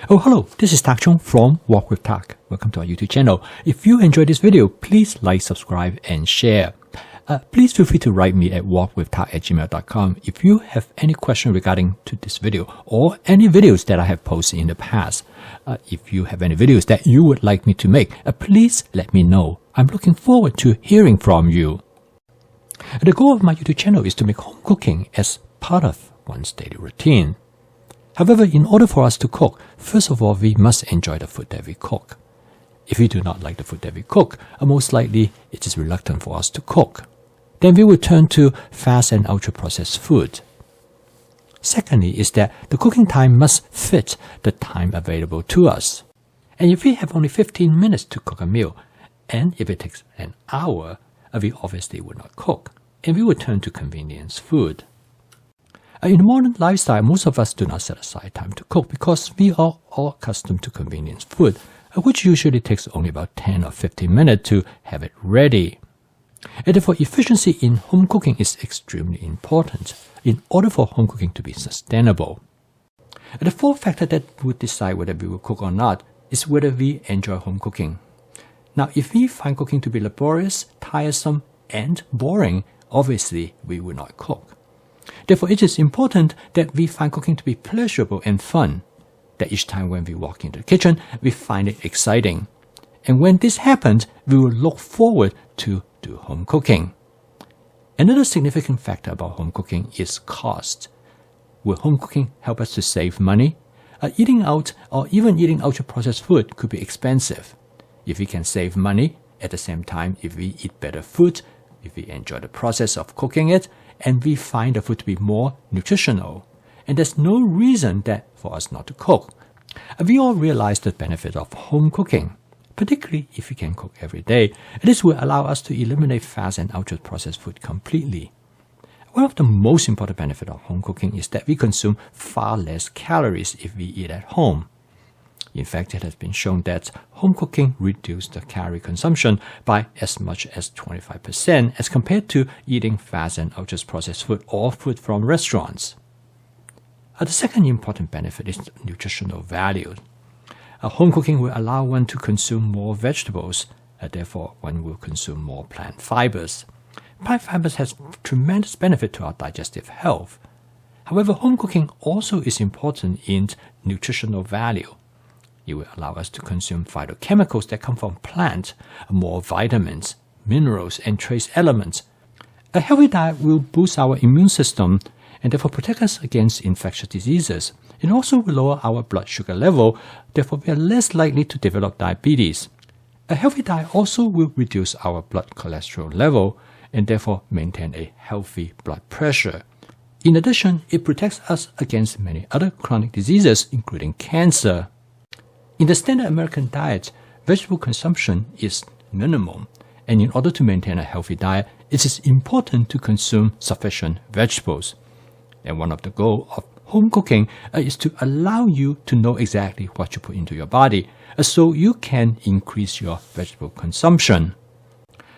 Oh, hello, this is Tak Chung from Walk with Tak. Welcome to our YouTube channel. If you enjoyed this video, please like, subscribe, and share. Please feel free to write me at walkwithtak@gmail.com if you have any question regarding to this video or any videos that I have posted in the past. If you have any videos that you would like me to make, please let me know. I'm looking forward to hearing from you. The goal of my YouTube channel is to make home cooking as part of one's daily routine. However, in order for us to cook, first of all, we must enjoy the food that we cook. If we do not like the food that we cook, most likely it is reluctant for us to cook. Then we will turn to fast and ultra-processed food. Secondly is that the cooking time must fit the time available to us. And if we have only 15 minutes to cook a meal, and if it takes an hour, we obviously would not cook, and we would turn to convenience food. In the modern lifestyle, most of us do not set aside time to cook because we are all accustomed to convenience food, which usually takes only about 10 or 15 minutes to have it ready. And therefore, efficiency in home cooking is extremely important in order for home cooking to be sustainable. The fourth factor that would decide whether we will cook or not is whether we enjoy home cooking. Now, if we find cooking to be laborious, tiresome, and boring, obviously we will not cook. Therefore, it is important that we find cooking to be pleasurable and fun, that each time when we walk into the kitchen, we find it exciting. And when this happens, we will look forward to do home cooking. Another significant factor about home cooking is cost. Will home cooking help us to save money? Eating out or even eating ultra-processed food could be expensive. If we can save money, at the same time, if we eat better food, if we enjoy the process of cooking it, and we find the food to be more nutritional, and there's no reason that for us not to cook. We all realize the benefit of home cooking, particularly if we can cook every day. This will allow us to eliminate fast and ultra-processed food completely. One of the most important benefits of home cooking is that we consume far less calories if we eat at home. In fact, it has been shown that home cooking reduces the calorie consumption by as much as 25% as compared to eating fast and ultra-processed food or food from restaurants. The second important benefit is the nutritional value. Home cooking will allow one to consume more vegetables, therefore one will consume more plant fibers. Plant fibers has tremendous benefit to our digestive health. However, home cooking also is important in nutritional value. It will allow us to consume phytochemicals that come from plants, more vitamins, minerals, and trace elements. A healthy diet will boost our immune system and therefore protect us against infectious diseases. It also will lower our blood sugar level, therefore we are less likely to develop diabetes. A healthy diet also will reduce our blood cholesterol level and therefore maintain a healthy blood pressure. In addition, it protects us against many other chronic diseases, including cancer. In the standard American diet, vegetable consumption is minimum, and in order to maintain a healthy diet, it is important to consume sufficient vegetables. And one of the goals of home cooking is to allow you to know exactly what you put into your body, so you can increase your vegetable consumption.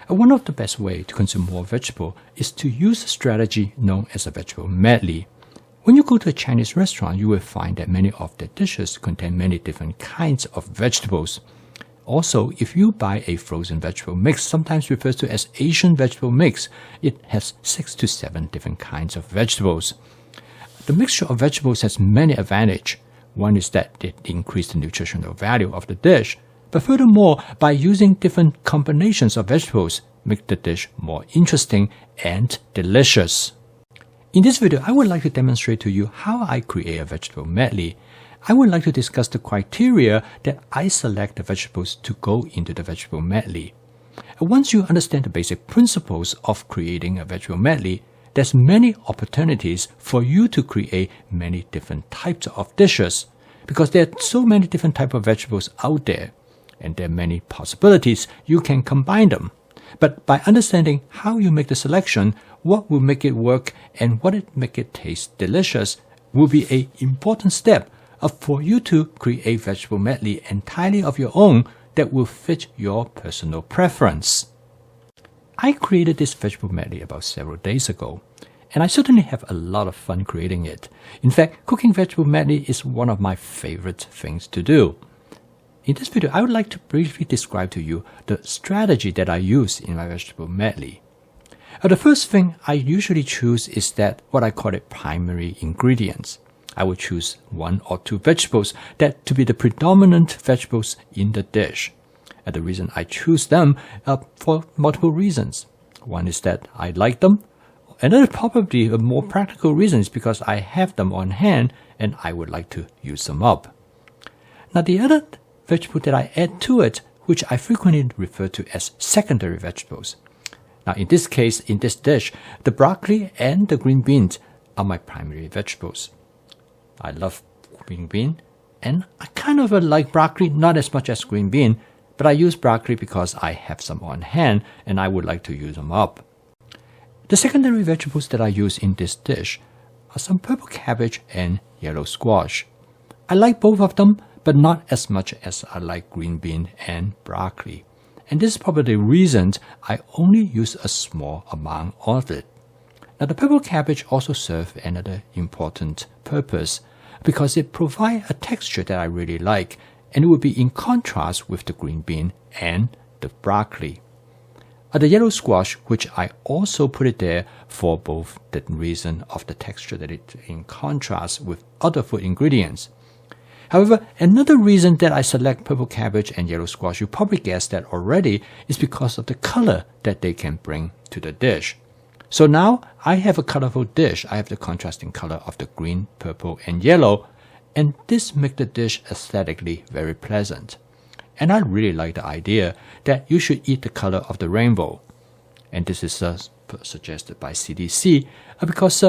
One of the best ways to consume more vegetable is to use a strategy known as a vegetable medley. When you go to a Chinese restaurant, you will find that many of the dishes contain many different kinds of vegetables. Also, if you buy a frozen vegetable mix, sometimes referred to as Asian vegetable mix, it has 6 to 7 different kinds of vegetables. The mixture of vegetables has many advantages. One is that it increases the nutritional value of the dish, but furthermore, by using different combinations of vegetables, make the dish more interesting and delicious. In this video, I would like to demonstrate to you how I create a vegetable medley. I would like to discuss the criteria that I select the vegetables to go into the vegetable medley. Once you understand the basic principles of creating a vegetable medley, there's many opportunities for you to create many different types of dishes because there are so many different types of vegetables out there and there are many possibilities you can combine them. But by understanding how you make the selection, what will make it work and what will make it taste delicious will be an important step for you to create vegetable medley entirely of your own that will fit your personal preference. I created this vegetable medley about several days ago, and I certainly have a lot of fun creating it. In fact, cooking vegetable medley is one of my favorite things to do. In this video, I would like to briefly describe to you the strategy that I use in my vegetable medley. The first thing I usually choose is that what I call it primary ingredients. I will choose 1 or 2 vegetables that to be the predominant vegetables in the dish. And the reason I choose them for multiple reasons. One is that I like them. Another probably a more practical reason is because I have them on hand and I would like to use them up. Now the other vegetable that I add to it, which I frequently refer to as secondary vegetables. Now in this case, in this dish, the broccoli and the green beans are my primary vegetables. I love green bean, and I kind of like broccoli, not as much as green bean, but I use broccoli because I have some on hand and I would like to use them up. The secondary vegetables that I use in this dish are some purple cabbage and yellow squash. I like both of them, but not as much as I like green bean and broccoli. And this is probably the reason I only use a small amount of it. Now the purple cabbage also serves another important purpose because it provides a texture that I really like, and it would be in contrast with the green bean and the broccoli. The yellow squash, which I also put it there for both the reason of the texture that it's in contrast with other food ingredients. However, another reason that I select purple cabbage and yellow squash, you probably guessed that already, is because of the color that they can bring to the dish. So now I have a colorful dish. I have the contrasting color of the green, purple, and yellow, and this makes the dish aesthetically very pleasant. And I really like the idea that you should eat the color of the rainbow. And this is suggested by CDC because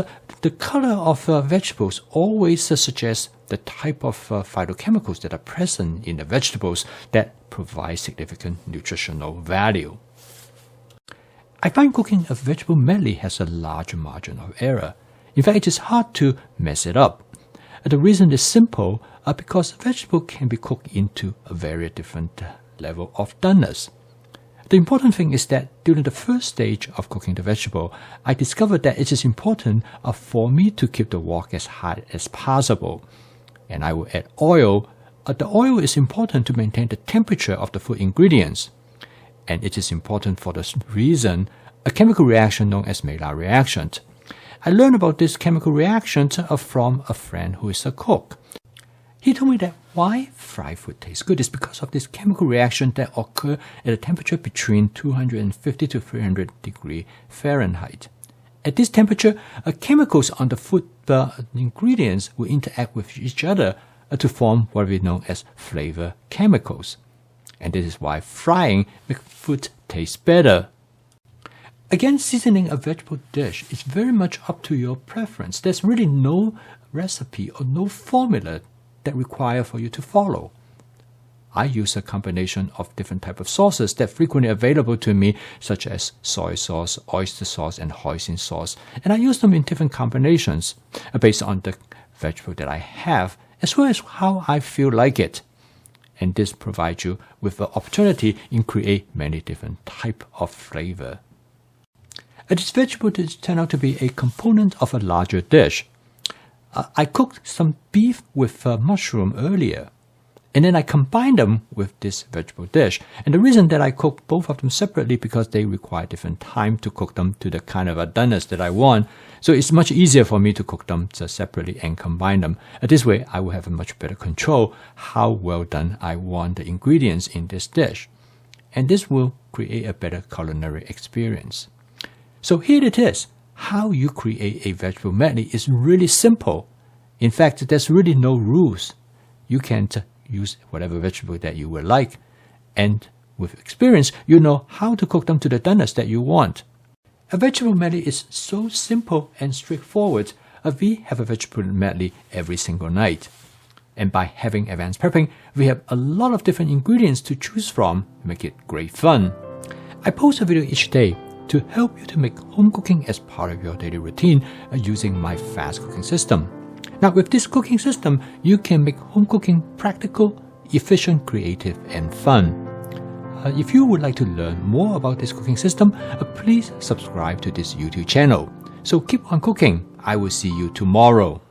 the color of vegetables always suggests the type of phytochemicals that are present in the vegetables that provide significant nutritional value. I find cooking a vegetable medley has a large margin of error. In fact, it is hard to mess it up. The reason is simple because vegetable can be cooked into a very different level of doneness. The important thing is that during the first stage of cooking the vegetable, I discovered that it is important for me to keep the wok as hot as possible. And I will add oil. The oil is important to maintain the temperature of the food ingredients. And it is important for this reason, a chemical reaction known as Maillard reaction. I learned about this chemical reaction from a friend who is a cook. He told me that why fried food tastes good is because of this chemical reaction that occurs at a temperature between 250 to 300 degrees Fahrenheit. At this temperature, chemicals on the food ingredients will interact with each other to form what we know as flavor chemicals. And this is why frying makes food taste better. Again, seasoning a vegetable dish is very much up to your preference. There's really no recipe or no formula that require for you to follow. I use a combination of different types of sauces that are frequently available to me, such as soy sauce, oyster sauce, and hoisin sauce. And I use them in different combinations based on the vegetable that I have, as well as how I feel like it. And this provides you with the opportunity in create many different types of flavor. This vegetable turned out to be a component of a larger dish. I cooked some beef with mushroom earlier, and then I combined them with this vegetable dish. And the reason that I cook both of them separately because they require different time to cook them to the kind of doneness that I want. So it's much easier for me to cook them separately and combine them. This way, I will have a much better control how well done I want the ingredients in this dish. And this will create a better culinary experience. So here it is. How you create a vegetable medley is really simple. In fact, there's really no rules. You can use whatever vegetable that you would like, and with experience, you know how to cook them to the doneness that you want. A vegetable medley is so simple and straightforward. We have a vegetable medley every single night. And by having advanced prepping, we have a lot of different ingredients to choose from, make it great fun. I post a video each day to help you to make home cooking as part of your daily routine using my fast cooking system. Now with this cooking system, you can make home cooking practical, efficient, creative, and fun. If you would like to learn more about this cooking system, please subscribe to this YouTube channel So keep on cooking. I will see you tomorrow.